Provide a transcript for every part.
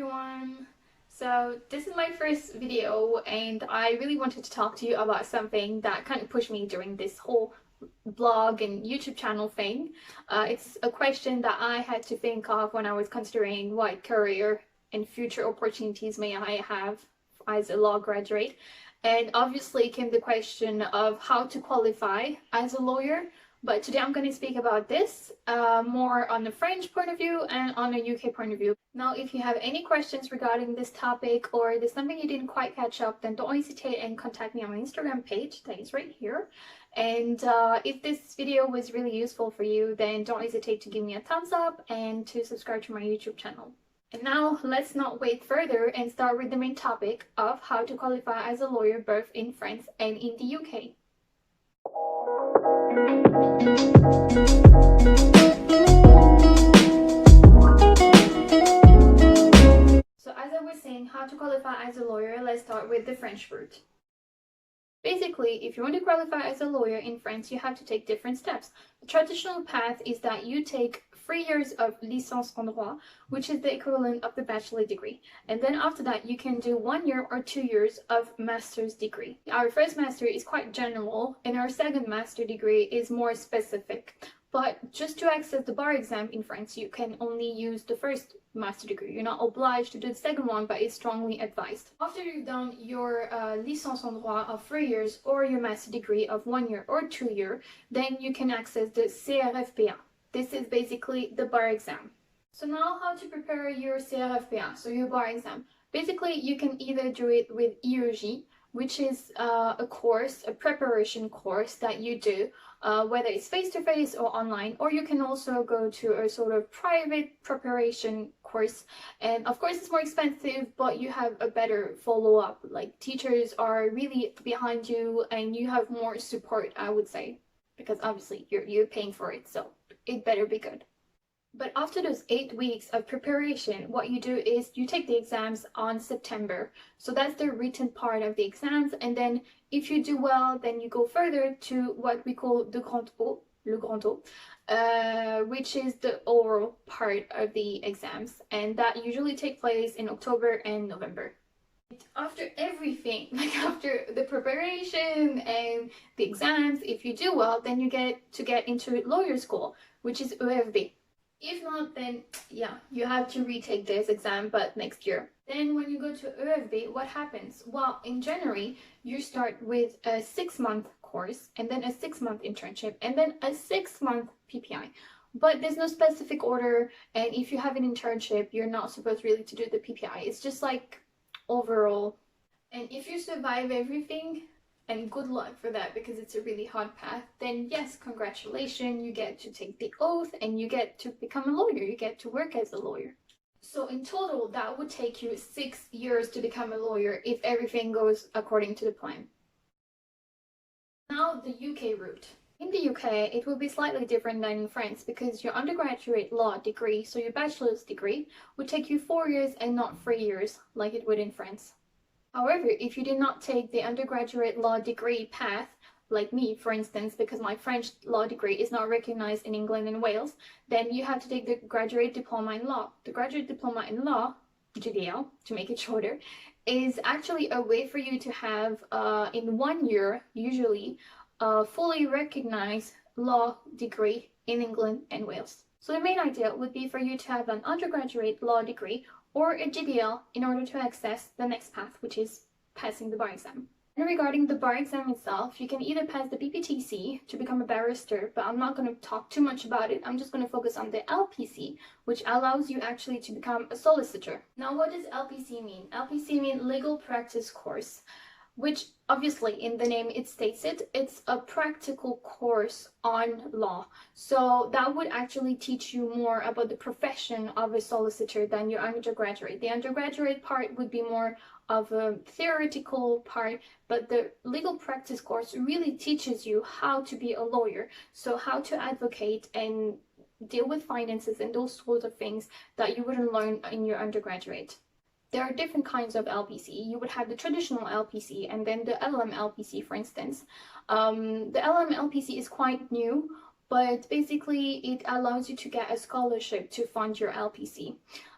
everyone! So this is my first video and I really wanted to talk to you about something that kind of pushed me during this whole blog and YouTube channel thing. It's a question that I had to think of when I was considering what career and future opportunities may I have as a law graduate. And obviously came the question of how to qualify as a lawyer. But today I'm going to speak about this more on the French point of view and on a UK point of view. Now, if you have any questions regarding this topic or there's something you didn't quite catch up, then don't hesitate and contact me on my Instagram page that is right here. And if this video was really useful for you, then don't hesitate to give me a thumbs up and to subscribe to my YouTube channel. And now let's not wait further and start with the main topic of how to qualify as a lawyer both in France and in the UK. So as I was saying, how to qualify as a lawyer, let's start with the French route. Basically, if you want to qualify as a lawyer in France, you have to take different steps. The traditional path is that you take 3 years of licence en droit, which is the equivalent of the bachelor degree. And then after that, you can do 1 year or 2 years of master's degree. Our first master is quite general, and our second master degree is more specific. But just to access the bar exam in France, you can only use the first master degree. You're not obliged to do the second one, but it's strongly advised. After you've done your licence en droit of 3 years or your master degree of 1 year or 2 years, then you can access the CRFPA. This is basically the bar exam. So now how to prepare your CRFPA, so your bar exam. Basically, you can either do it with EOG, which is a course, a preparation course that you do, whether it's face-to-face or online, or you can also go to a sort of private preparation course. And of course it's more expensive, but you have a better follow-up. Like, teachers are really behind you and you have more support, I would say, because obviously you're paying for it, so it better be good. But after those 8 weeks of preparation, what you do is you take the exams on September. So that's the written part of the exams. And then if you do well, then you go further to what we call the Grand O, le Grand O, which is the oral part of the exams. And that usually takes place in October and November. After everything, like after the preparation and the exams, if you do well, then you get to get into lawyer school, which is EFB. If not, then yeah, you have to retake this exam, but next year. Then when you go to EFB, what happens? Well, in January, you start with a 6-month course, and then a 6-month internship, and then a 6-month PPI. But there's no specific order, and if you have an internship, you're not supposed really to do the PPI. It's just like overall. And if you survive everything, and good luck for that because it's a really hard path, then yes, congratulations, you get to take the oath and you get to become a lawyer, you get to work as a lawyer. So in total, that would take you 6 years to become a lawyer if everything goes according to the plan. Now the UK route. In the UK, it will be slightly different than in France because your undergraduate law degree, so your bachelor's degree, would take you 4 years and not 3 years like it would in France. However, if you did not take the undergraduate law degree path, like me, for instance, because my French law degree is not recognized in England and Wales, then you have to take the graduate diploma in law. The graduate diploma in law, GDL, to make it shorter, is actually a way for you to have, in 1 year, usually, a fully recognized law degree in England and Wales. So the main idea would be for you to have an undergraduate law degree or a GDL in order to access the next path, which is passing the bar exam. And regarding the bar exam itself, you can either pass the PPTC to become a barrister, but I'm not going to talk too much about it. I'm just going to focus on the LPC, which allows you actually to become a solicitor. Now, what does LPC mean? LPC means Legal Practice Course, which obviously in the name it states it, it's a practical course on law. So that would actually teach you more about the profession of a solicitor than your undergraduate. The undergraduate part would be more of a theoretical part, but the legal practice course really teaches you how to be a lawyer. So how to advocate and deal with finances and those sorts of things that you wouldn't learn in your undergraduate. There are different kinds of LPC. You would have the traditional LPC and then the LLM LPC, for instance. The LLM LPC is quite new, but basically it allows you to get a scholarship to fund your LPC.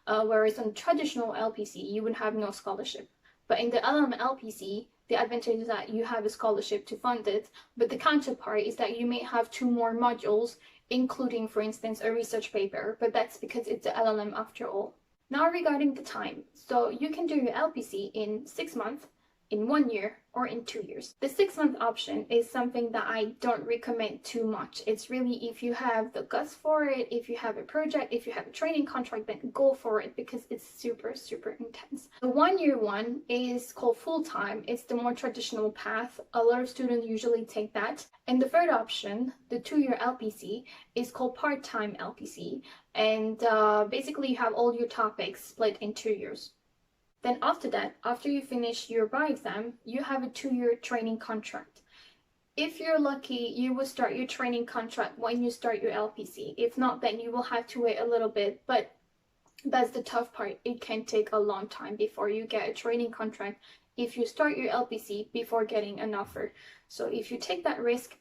whereas on traditional LPC, you would have no scholarship. But in the LLM LPC, the advantage is that you have a scholarship to fund it, but the counterpart is that you may have 2 more modules, including, for instance, a research paper, but that's because it's a LLM after all. Now regarding the time, so you can do your LPC in 6 months, in 1 year, or in 2 years. The 6-month option is something that I don't recommend too much. It's really if you have the guts for it, if you have a project, if you have a training contract, then go for it because it's super, super intense. The 1-year one is called full-time. It's the more traditional path. A lot of students usually take that. And the third option, the 2-year LPC, is called part-time LPC. And basically you have all your topics split in 2 years. Then after that, after you finish your bar exam, you have a 2-year training contract. If you're lucky, you will start your training contract when you start your LPC. If not, then you will have to wait a little bit, but that's the tough part. It can take a long time before you get a training contract if you start your LPC before getting an offer. So if you take that risk,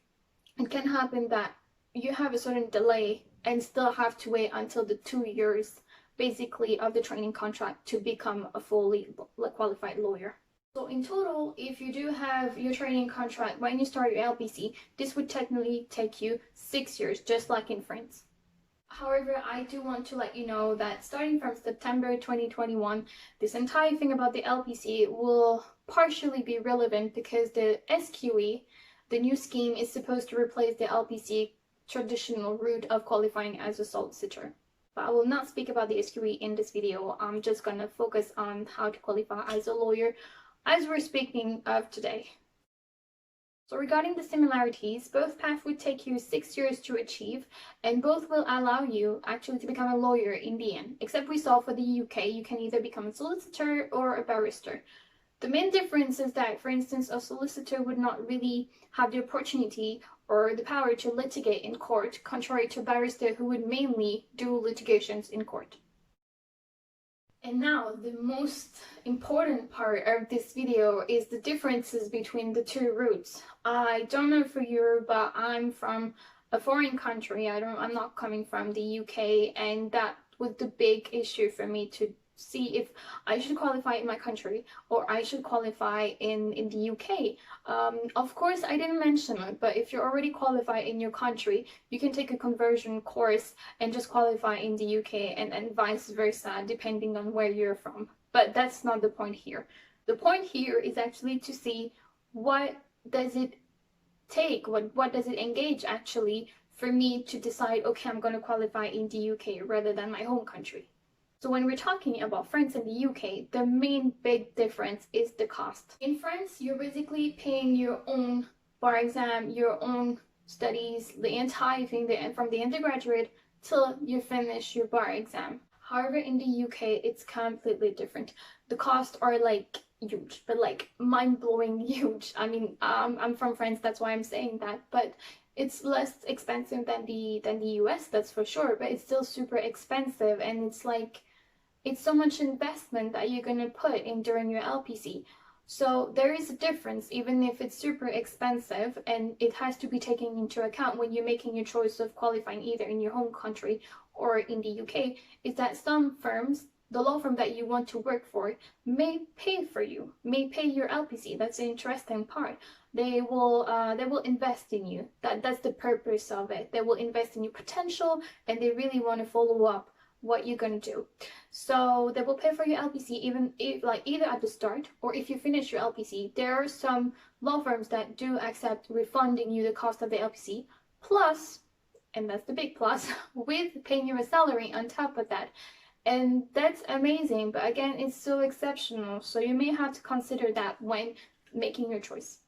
it can happen that you have a certain delay and still have to wait until the 2 years basically of the training contract to become a fully qualified lawyer. So in total, if you do have your training contract when you start your LPC, this would technically take you 6 years, just like in France. However, I do want to let you know that starting from September 2021, this entire thing about the LPC will partially be relevant because the SQE, the new scheme, is supposed to replace the LPC traditional route of qualifying as a solicitor. But I will not speak about the SQE in this video. I'm just gonna focus on how to qualify as a lawyer as we're speaking of today. So regarding the similarities, both paths would take you 6 years to achieve, and both will allow you actually to become a lawyer in the end. Except we saw for the UK, you can either become a solicitor or a barrister. The main difference is that, for instance, a solicitor would not really have the opportunity or the power to litigate in court, contrary to a barrister who would mainly do litigations in court. And now, the most important part of this video is the differences between the 2 routes. I don't know for you, but I'm from a foreign country. I'm not coming from the UK, and that was the big issue for me to see if I should qualify in my country or I should qualify in the UK. Of course, I didn't mention it, but if you're already qualified in your country, you can take a conversion course and just qualify in the UK, and vice versa, depending on where you're from. But that's not the point here. The point here is actually to see what does it take, what does it engage actually for me to decide, okay, I'm going to qualify in the UK rather than my home country. So when we're talking about France and the UK, the main big difference is the cost. In France, you're basically paying your own bar exam, your own studies, the entire thing, from the undergraduate till you finish your bar exam. However, in the UK, it's completely different. The costs are like huge, but like mind-blowing huge. I mean, I'm from France, that's why I'm saying that, but it's less expensive than the US, that's for sure, but it's still super expensive, and it's so much investment that you're gonna put in during your LPC. So there is a difference, even if it's super expensive, and it has to be taken into account when you're making your choice of qualifying either in your home country or in the UK, is that some firms, the law firm that you want to work for, may pay for you, may pay your LPC. That's the interesting part. They will invest in you. That's the purpose of it. They will invest in your potential, and they really want to follow up what you're gonna do. So they will pay for your LPC even if, like, either at the start or if you finish your LPC. There are some law firms that do accept refunding you the cost of the LPC, plus, and that's the big plus, with paying you a salary on top of that. And that's amazing, but again, it's so exceptional, so you may have to consider that when making your choice.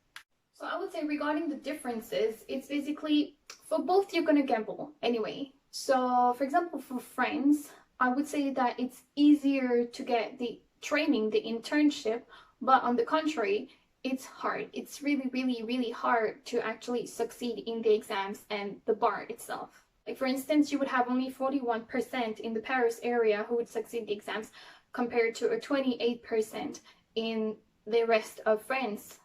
So I would say regarding the differences, it's basically, for both you're gonna gamble anyway. So for example, for France, I would say that it's easier to get the training, the internship, but on the contrary, it's hard. It's really, really, really hard to actually succeed in the exams and the bar itself. Like for instance, you would have only 41% in the Paris area who would succeed the exams compared to a 28% in the rest of France.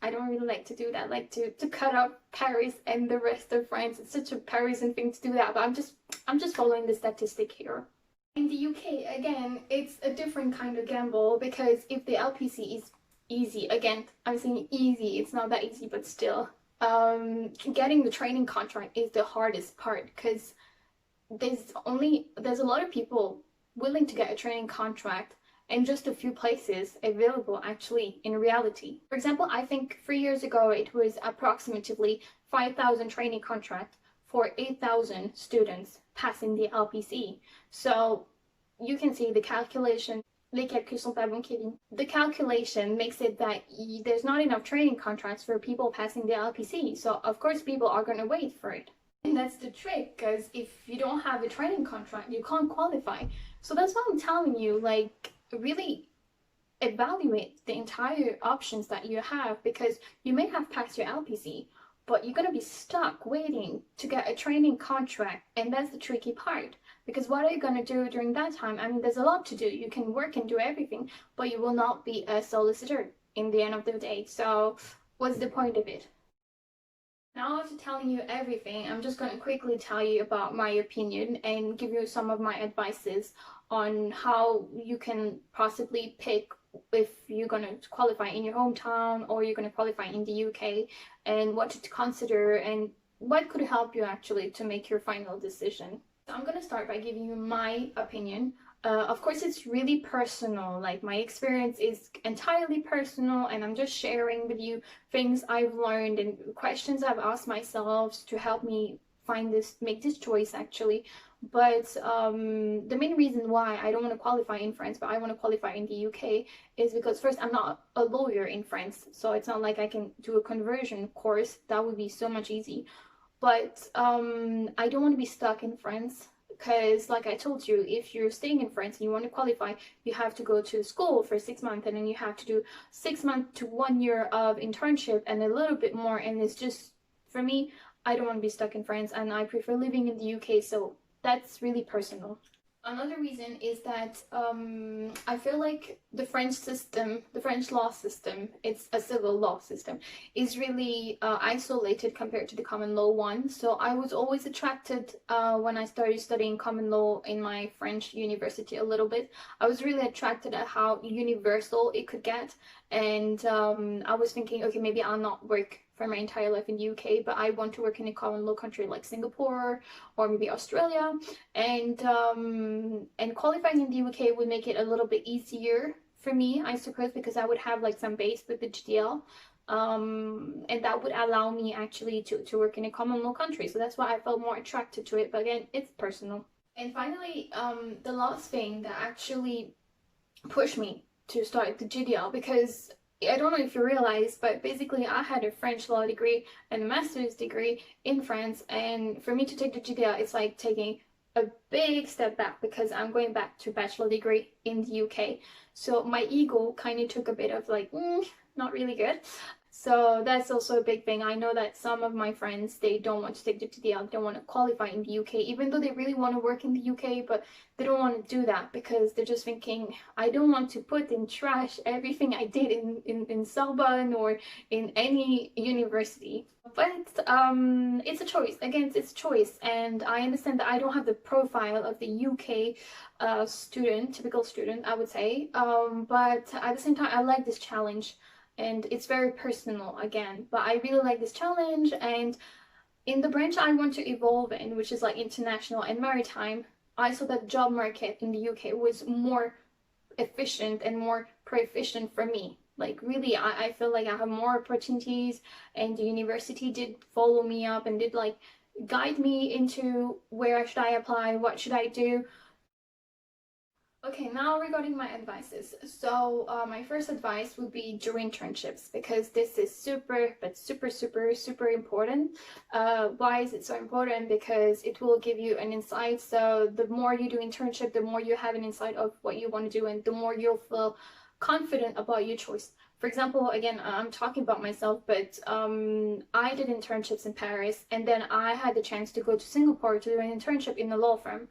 I don't really like to do that, like to cut out Paris and the rest of France. It's such a Parisian thing to do that, but I'm just following the statistic here. In the UK, again, it's a different kind of gamble because if the LPC is easy, again, I'm saying easy, it's not that easy, but still, getting the training contract is the hardest part because there's a lot of people willing to get a training contract and just a few places available actually in reality. For example, I think 3 years ago it was approximately 5,000 training contract for 8,000 students passing the LPC. So you can see the calculation. Les calculs sont pas bons, Kevin. The calculation makes it that there's not enough training contracts for people passing the LPC. So of course people are going to wait for it. And that's the trick, because if you don't have a training contract, you can't qualify. So that's why I'm telling you, like, really evaluate the entire options that you have, because you may have passed your LPC, but you're going to be stuck waiting to get a training contract, and that's the tricky part. Because what are you going to do during that time? I mean, there's a lot to do. You can work and do everything, but you will not be a solicitor in the end of the day. So what's the point of it? Now, after telling you everything, I'm just going to quickly tell you about my opinion and give you some of my advices on how you can possibly pick if you're going to qualify in your hometown or you're going to qualify in the UK, and what to consider and what could help you actually to make your final decision. So I'm going to start by giving you my opinion. Of course, it's really personal. Like, my experience is entirely personal, and I'm just sharing with you things I've learned and questions I've asked myself to help me make this choice actually. But the main reason why I don't want to qualify in France, but I want to qualify in the UK, is because first, I'm not a lawyer in France, so it's not like I can do a conversion course. That would be so much easy. But I don't want to be stuck in France, because like I told you, if you're staying in France and you want to qualify, you have to go to school for 6 months, and then you have to do 6 months to 1 year of internship and a little bit more, and it's just, for me, I don't want to be stuck in France, and I prefer living in the UK, so that's really personal. Another reason is that I feel like the French system, the French law system, it's a civil law system, is really isolated compared to the common law one. So I was always attracted when I started studying common law in my French university a little bit. I was really attracted at how universal it could get. And I was thinking, okay, maybe I'll not work for my entire life in the UK, but I want to work in a common law country like Singapore or maybe Australia, and qualifying in the UK would make it a little bit easier for me, I suppose, because I would have like some base with the GDL, and that would allow me actually to work in a common law country. So that's why I felt more attracted to it. But again, it's personal. And finally, the last thing that actually pushed me to start the GDL, because I don't know if you realize, but basically I had a French law degree and a master's degree in France, and for me to take the GDL, it's like taking a big step back, because I'm going back to bachelor degree in the UK. So my ego kind of took a bit of like, not really good. So that's also a big thing. I know that some of my friends, they don't want to take the GDL, they don't want to qualify in the UK, even though they really want to work in the UK, but they don't want to do that because they're just thinking, I don't want to put in trash everything I did in Sorbonne or in any university. But it's a choice. Again, it's a choice, and I understand that I don't have the profile of the UK typical student, I would say. But at the same time, I like this challenge, and it's very personal again. But I really like this challenge, and in the branch I want to evolve in, which is like international and maritime, I saw that the job market in the UK was more efficient and more proficient for me. Like, really, I feel like I have more opportunities, and the university did follow me up and did like guide me into where should I apply, what should I do. Okay, now regarding my advices. So my first advice would be do internships, because this is super important. Why is it so important? Because it will give you an insight. So the more you do internship, the more you have an insight of what you want to do, and the more you'll feel confident about your choice. For example, again, I'm talking about myself, but I did internships in Paris, and then I had the chance to go to Singapore to do an internship in a law firm.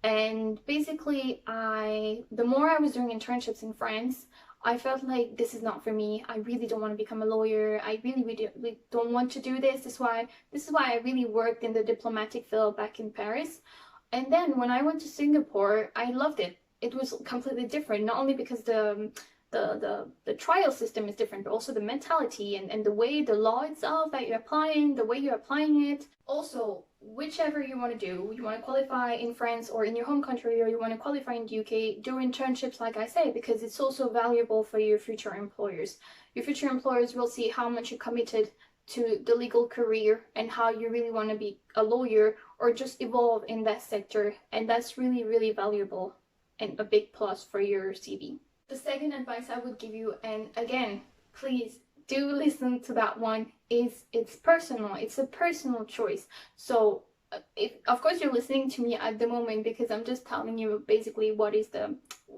And basically, the more I was doing internships in France, I felt like this is not for me. I really don't want to become a lawyer. I really don't want to do this. This is why I really worked in the diplomatic field back in Paris. And then when I went to Singapore, I loved it. It was completely different, not only because the trial system is different, but also the mentality and the way the law itself that you're applying, the way you're applying it. Also, whichever you want to do, you want to qualify in France or in your home country, or you want to qualify in the UK, do internships, like I say, because it's also valuable for your future employers. Your future employers will see how much you committed to the legal career and how you really want to be a lawyer or just evolve in that sector, and that's really, really valuable and a big plus for your CV. The second advice I would give you, and again, please do listen to that one, is it's personal. It's a personal choice. So if, of course, you're listening to me at the moment because I'm just telling you basically what is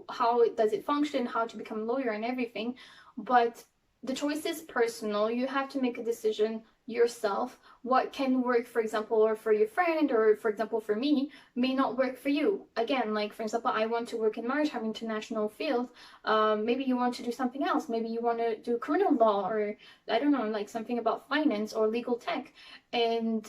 how does it function, how to become a lawyer and everything, but the choice is personal. You have to make a decision yourself. What can work, for example, or for your friend, or for example for me, may not work for you. Again, like for example, I want to work in maritime international field. Maybe you want to do something else. Maybe you want to do criminal law, or I don't know, like something about finance or legal tech. And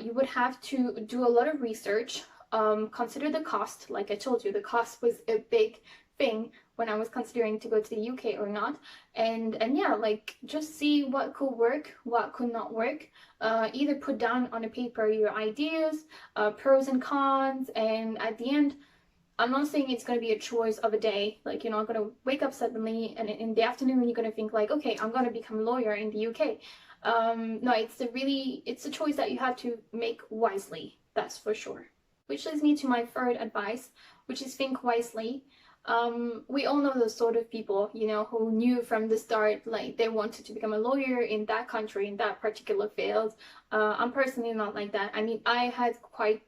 you would have to do a lot of research. Consider the cost. Like I told you, the cost was a big thing when I was considering to go to the UK or not. And yeah, like just see what could work, what could not work. Either put down on a paper your ideas, pros and cons, and at the end, I'm not saying it's going to be a choice of a day. Like you're not going to wake up suddenly and in the afternoon you're going to think like, okay, I'm going to become a lawyer in the UK. No, it's a choice that you have to make wisely, that's for sure. Which leads me to my third advice, which is think wisely. We all know those sort of people, you know, who knew from the start like they wanted to become a lawyer in that country, in that particular field. I'm personally not like that. I mean, I had quite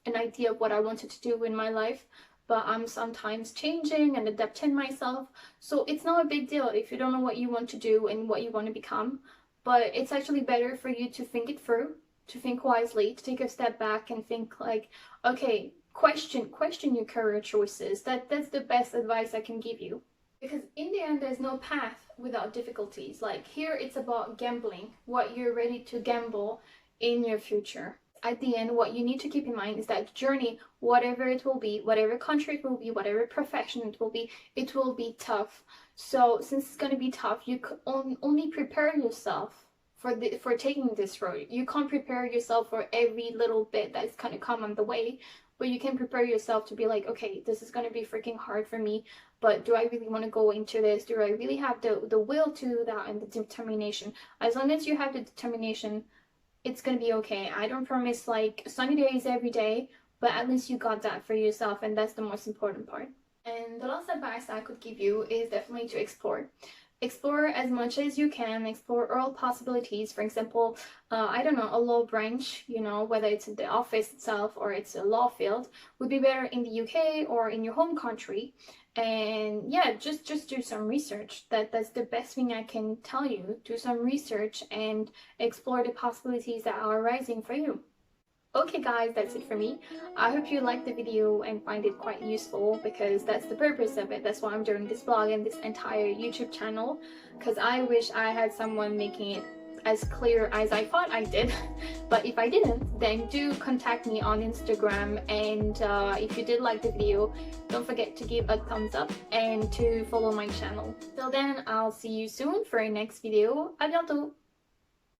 an idea of what I wanted to do in my life, but I'm sometimes changing and adapting myself. So it's not a big deal if you don't know what you want to do and what you want to become, but it's actually better for you to think it through, to think wisely, to take a step back and think like, okay, question your career choices. That's the best advice I can give you, because in the end there's no path without difficulties. Like here it's about gambling, what you're ready to gamble in your future. At the end, what you need to keep in mind is that journey, whatever it will be, whatever country it will be, whatever profession it will be tough. So since it's going to be tough, you can only prepare yourself for taking this road. You can't prepare yourself for every little bit that's going to come on the way, but you can prepare yourself to be like, okay, this is going to be freaking hard for me, but do I really want to go into this? Do I really have the will to do that and the determination? As long as you have the determination, it's going to be okay. I don't promise like sunny days every day, but at least you got that for yourself, and that's the most important part. And the last advice I could give you is definitely to explore. Explore as much as you can, explore all possibilities. For example, I don't know, a law branch, you know, whether it's in the office itself or it's a law field, would be better in the UK or in your home country. And yeah, just do some research. That's the best thing I can tell you. Do some research and explore the possibilities that are arising for you. Okay guys, that's it for me. I hope you liked the video and find it quite useful, because that's the purpose of it. That's why I'm doing this vlog and this entire YouTube channel, because I wish I had someone making it as clear as I thought I did. But if I didn't, then do contact me on Instagram, and if you did like the video, don't forget to give a thumbs up and to follow my channel. Till then, I'll see you soon for a next video. À bientôt!